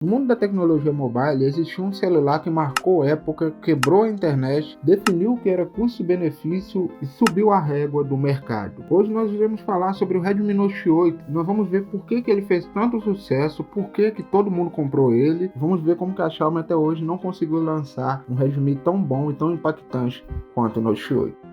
No mundo da tecnologia mobile, existiu um celular que marcou época, quebrou a internet, definiu o que era custo-benefício e subiu a régua do mercado. Hoje nós iremos falar sobre o Redmi Note 8. Nós vamos ver por que ele fez tanto sucesso, por que todo mundo comprou ele. Vamos ver como que a Xiaomi até hoje não conseguiu lançar um Redmi tão bom e tão impactante quanto o Note 8.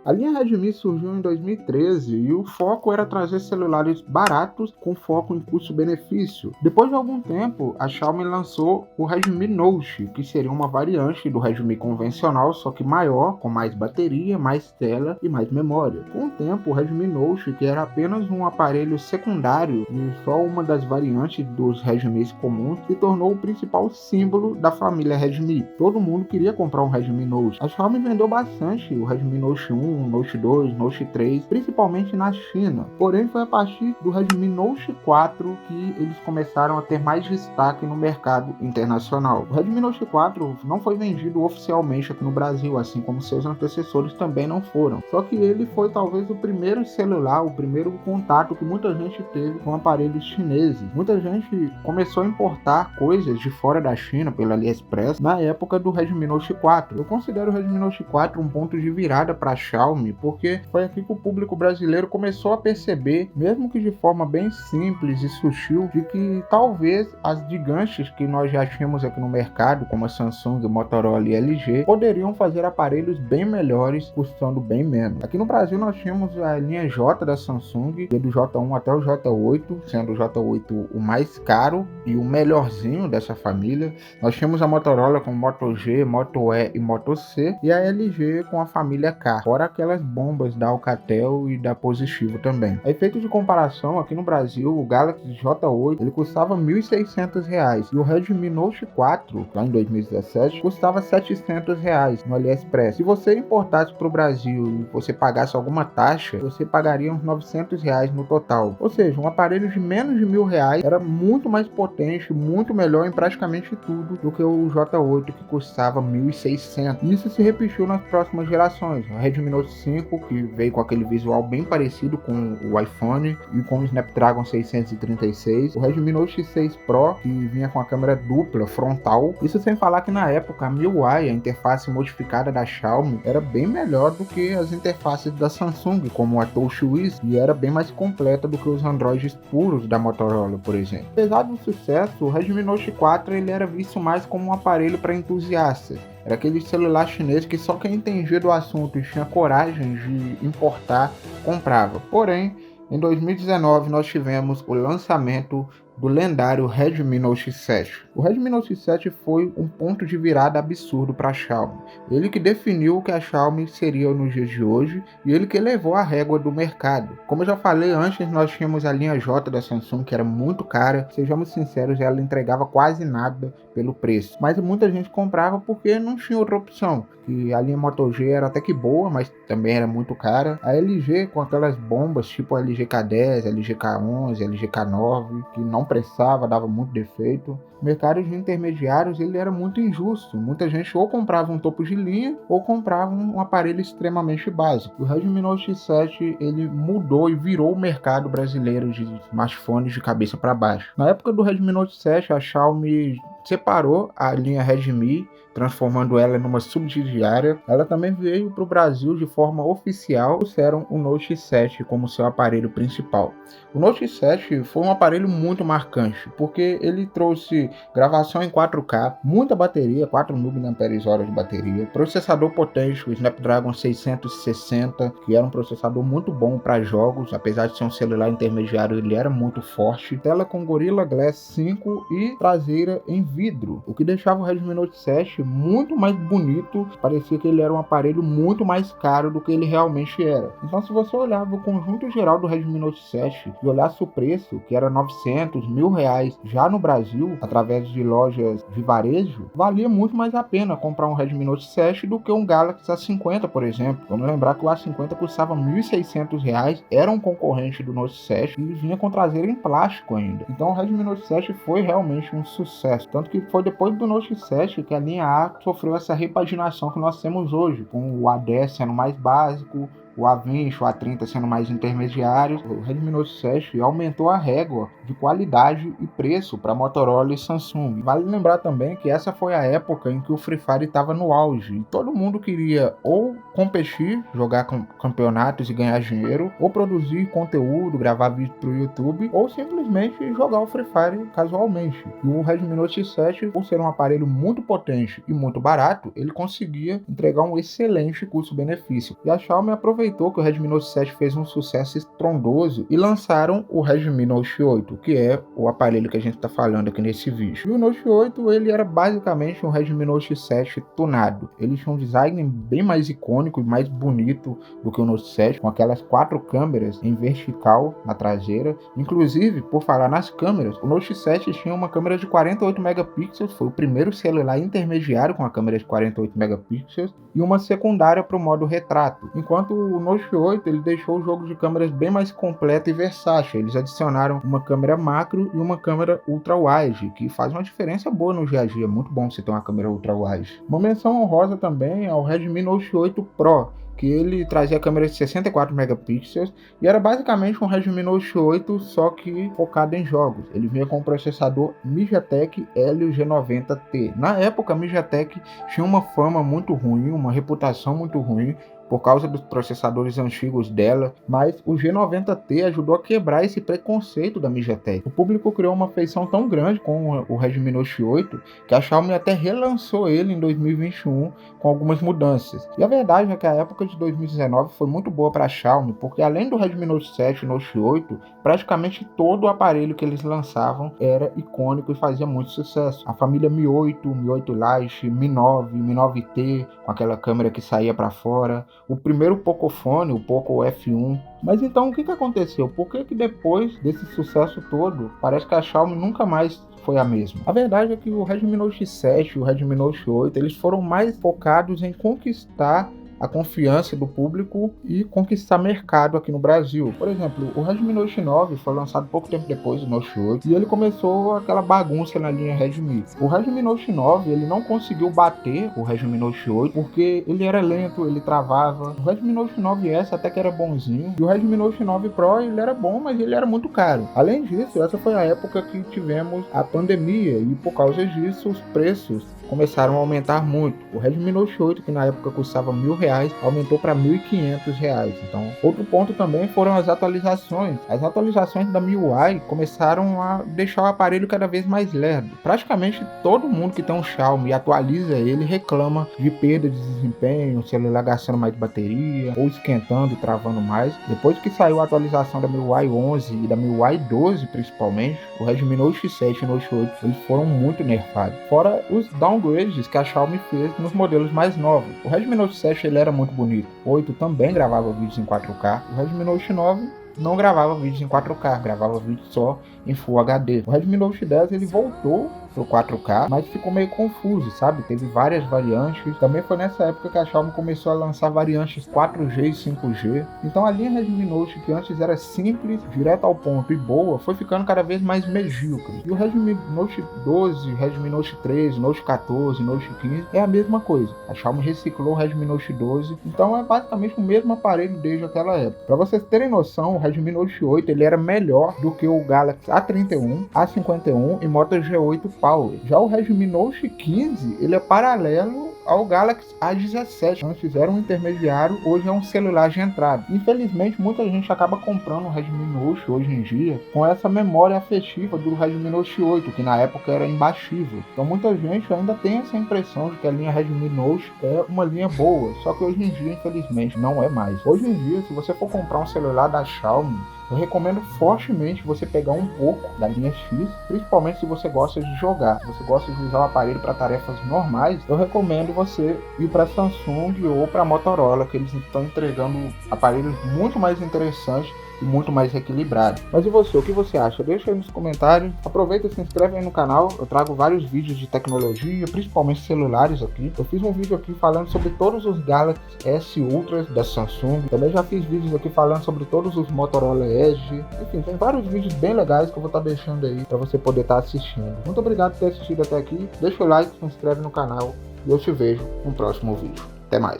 A linha Redmi surgiu em 2013 e o foco era trazer celulares baratos com foco em custo-benefício. Depois de algum tempo, a Xiaomi lançou o Redmi Note, que seria uma variante do Redmi convencional, só que maior, com mais bateria, mais tela e mais memória. Com o tempo, o Redmi Note, que era apenas um aparelho secundário e só uma das variantes dos Redmis comuns, se tornou o principal símbolo da família Redmi. Todo mundo queria comprar um Redmi Note. A Xiaomi vendeu bastante o Redmi Note 1, Note 2, Note 3, principalmente na China. Porém, foi a partir do Redmi Note 4 que eles começaram a ter mais destaque no mercado internacional. O Redmi Note 4 não foi vendido oficialmente aqui no Brasil, assim como seus antecessores também não foram. Só que ele foi talvez o primeiro celular, o primeiro contato que muita gente teve com aparelhos chineses. Muita gente começou a importar coisas de fora da China pelo AliExpress na época do Redmi Note 4. Eu considero o Redmi Note 4 um ponto de virada para a Xiaomi, porque foi aqui que o público brasileiro começou a perceber, mesmo que de forma bem simples e sutil, de que talvez as gigantes que nós já tínhamos aqui no mercado, como a Samsung, Motorola e LG, poderiam fazer aparelhos bem melhores, custando bem menos. Aqui no Brasil nós tínhamos a linha J da Samsung, do J1 até o J8, sendo o J8 o mais caro e o melhorzinho dessa família. Nós tínhamos a Motorola com Moto G, Moto E e Moto C, e a LG com a família K, fora aquelas bombas da Alcatel e da Positivo também. A efeito de comparação, aqui no Brasil, o Galaxy J8 ele custava R$ 1.600 e o Redmi Note 4, lá em 2017, custava R$ 700 no AliExpress. Se você importasse para o Brasil e você pagasse alguma taxa, você pagaria uns R$ 900 no total. Ou seja, um aparelho de menos de R$ 1.000 era muito mais potente, muito melhor em praticamente tudo do que o J8, que custava R$ 1.600. Isso se repetiu nas próximas gerações. O Redmi Note 5, que veio com aquele visual bem parecido com o iPhone e com o Snapdragon 636, o Redmi Note 6 Pro, que vinha com a câmera dupla frontal. Isso sem falar que na época a MIUI, a interface modificada da Xiaomi, era bem melhor do que as interfaces da Samsung, como a TouchWiz, e era bem mais completa do que os Androids puros da Motorola, por exemplo. Apesar do sucesso, o Redmi Note 4 ele era visto mais como um aparelho para entusiastas. Era aquele celular chinês que só quem entendia do assunto e tinha coragem de importar, comprava. Porém, em 2019 nós tivemos o lançamento do lendário Redmi Note 7. O Redmi Note 7 foi um ponto de virada absurdo para a Xiaomi. Ele que definiu o que a Xiaomi seria nos dias de hoje e ele que elevou a régua do mercado. Como eu já falei antes, nós tínhamos a linha J da Samsung, que era muito cara. Sejamos sinceros, ela entregava quase nada pelo preço. Mas muita gente comprava porque não tinha outra opção. Que a linha Moto G era até que boa, mas também era muito cara. A LG com aquelas bombas tipo a LG K10, LG K11, LG K9, que não prestava, dava muito defeito. O mercado de intermediários ele era muito injusto. Muita gente ou comprava um topo de linha ou comprava um aparelho extremamente básico. O Redmi Note 7 ele mudou e virou o mercado brasileiro de smartphones de cabeça para baixo. Na época do Redmi Note 7, a Xiaomi separou a linha Redmi, transformando ela numa subsidiária. Ela também veio para o Brasil de forma oficial, trouxeram o Note 7 como seu aparelho principal. O Note 7 foi um aparelho muito marcante, porque ele trouxe gravação em 4K, muita bateria, 4.000 mAh de bateria, processador potente, o Snapdragon 660, que era um processador muito bom para jogos, apesar de ser um celular intermediário, ele era muito forte, tela com Gorilla Glass 5 e traseira em vidro, o que deixava o Redmi Note 7 muito mais bonito. Parecia que ele era um aparelho muito mais caro do que ele realmente era. Então, se você olhava o conjunto geral do Redmi Note 7 e olhasse o preço, que era 900, R$ 1.000 já no Brasil, através de lojas de varejo, valia muito mais a pena comprar um Redmi Note 7 do que um Galaxy A50, por exemplo. Vamos lembrar que o A50 custava R$ 1.600, era um concorrente do Note 7 e vinha com traseira em plástico ainda. Então, o Redmi Note 7 foi realmente um sucesso. Tanto que foi depois do Note 7 que a linha A sofreu essa repaginação que nós temos hoje, com o A10 sendo mais básico, o A20, o A30 sendo mais intermediários, o Redmi Note 7 aumentou a régua de qualidade e preço para Motorola e Samsung. Vale lembrar também que essa foi a época em que o Free Fire estava no auge e todo mundo queria ou competir, jogar campeonatos e ganhar dinheiro, ou produzir conteúdo, gravar vídeo para o YouTube, ou simplesmente jogar o Free Fire casualmente. E o Redmi Note 7, por ser um aparelho muito potente e muito barato, ele conseguia entregar um excelente custo-benefício. E a Xiaomi aproveitou que o Redmi Note 7 fez um sucesso estrondoso e lançaram o Redmi Note 8, que é o aparelho que a gente está falando aqui nesse vídeo. E o Note 8 ele era basicamente um Redmi Note 7 tunado. Ele tinha um design bem mais icônico e mais bonito do que o Note 7, com aquelas 4 câmeras em vertical na traseira. Inclusive, por falar nas câmeras, o Note 7 tinha uma câmera de 48 megapixels, foi o primeiro celular intermediário com a câmera de 48 megapixels, e uma secundária para o modo retrato. Enquanto o Note 8 ele deixou o jogo de câmeras bem mais completo e versátil. Eles adicionaram uma câmera macro e uma câmera ultra-wide, que faz uma diferença boa no dia a dia. É muito bom você ter uma câmera ultra-wide. Uma menção honrosa também ao Redmi Note 8 Pro, que ele trazia câmera de 64 megapixels e era basicamente um Redmi Note 8, só que focado em jogos. Ele vinha com o processador MediaTek Helio G90T. Na época, a MediaTek tinha uma fama muito ruim, uma reputação muito ruim, por causa dos processadores antigos dela, mas o G90T ajudou a quebrar esse preconceito da MediaTek. O público criou uma afeição tão grande com o Redmi Note 8 que a Xiaomi até relançou ele em 2021 com algumas mudanças. E a verdade é que a época de 2019 foi muito boa para a Xiaomi, porque além do Redmi Note 7 e Note 8, praticamente todo o aparelho que eles lançavam era icônico e fazia muito sucesso. A família Mi 8, Mi 8 Lite, Mi 9, Mi 9T, com aquela câmera que saía para fora, o primeiro Pocophone, o Poco F1. Mas então o que aconteceu? Por que depois desse sucesso todo, parece que a Xiaomi nunca mais foi a mesma? A verdade é que o Redmi Note 7 e o Redmi Note 8, eles foram mais focados em conquistar a confiança do público e conquistar mercado aqui no Brasil. Por exemplo, o Redmi Note 9 foi lançado pouco tempo depois do Note 8 e ele começou aquela bagunça na linha Redmi. O Redmi Note 9 ele não conseguiu bater o Redmi Note 8 porque ele era lento, ele travava. O Redmi Note 9S até que era bonzinho e o Redmi Note 9 Pro ele era bom, mas ele era muito caro. Além disso, essa foi a época que tivemos a pandemia e por causa disso os preços começaram a aumentar muito. O Redmi Note 8, que na época custava R$1.000, aumentou para R$1.500. Então, outro ponto também foram as atualizações. As atualizações da MIUI começaram a deixar o aparelho cada vez mais lerdo. Praticamente todo mundo que tem um Xiaomi e atualiza ele reclama de perda de desempenho, o celular gastando mais bateria, ou esquentando e travando mais. Depois que saiu a atualização da MIUI 11 e da MIUI 12 principalmente, o Redmi Note 7 e Note 8 eles foram muito nerfados. Fora os downgrades que a Xiaomi fez nos modelos mais novos. O Redmi Note 7 ele era muito bonito. O 8 também gravava vídeos em 4K. O Redmi Note 9 não gravava vídeos em 4K, gravava vídeos só em Full HD. O Redmi Note 10 ele voltou pro 4K, mas ficou meio confuso, sabe? Teve várias variantes. Também foi nessa época que a Xiaomi começou a lançar variantes 4G e 5G. Então a linha Redmi Note, que antes era simples, direto ao ponto e boa, foi ficando cada vez mais medíocre. E o Redmi Note 12, Redmi Note 13, Note 14, Note 15 é a mesma coisa. A Xiaomi reciclou o Redmi Note 12, então é basicamente o mesmo aparelho desde aquela época. Para vocês terem noção, o Redmi Note 8 ele era melhor do que o Galaxy A31, A51 e Moto G8 Power. Já o Redmi Note 15 ele é paralelo ao Galaxy A17. Antes era um intermediário, hoje é um celular de entrada. Infelizmente, muita gente acaba comprando o Redmi Note hoje em dia com essa memória afetiva do Redmi Note 8, que na época era imbatível. Então muita gente ainda tem essa impressão de que a linha Redmi Note é uma linha boa, só que hoje em dia, infelizmente, não é mais. Hoje em dia, se você for comprar um celular da Xiaomi, eu recomendo fortemente você pegar um pouco da linha X, principalmente se você gosta de jogar. Se você gosta de usar o aparelho para tarefas normais, eu recomendo você ir para Samsung ou para Motorola, que eles estão entregando aparelhos muito mais interessantes e muito mais equilibrado. Mas e você, o que você acha? Deixa aí nos comentários. Aproveita e se inscreve aí no canal. Eu trago vários vídeos de tecnologia, principalmente celulares aqui. Eu fiz um vídeo aqui falando sobre todos os Galaxy S Ultras da Samsung. Também já fiz vídeos aqui falando sobre todos os Motorola Edge. Enfim, tem vários vídeos bem legais que eu vou estar deixando aí para você poder estar assistindo. Muito obrigado por ter assistido até aqui. Deixa o like, se inscreve no canal e eu te vejo no próximo vídeo. Até mais.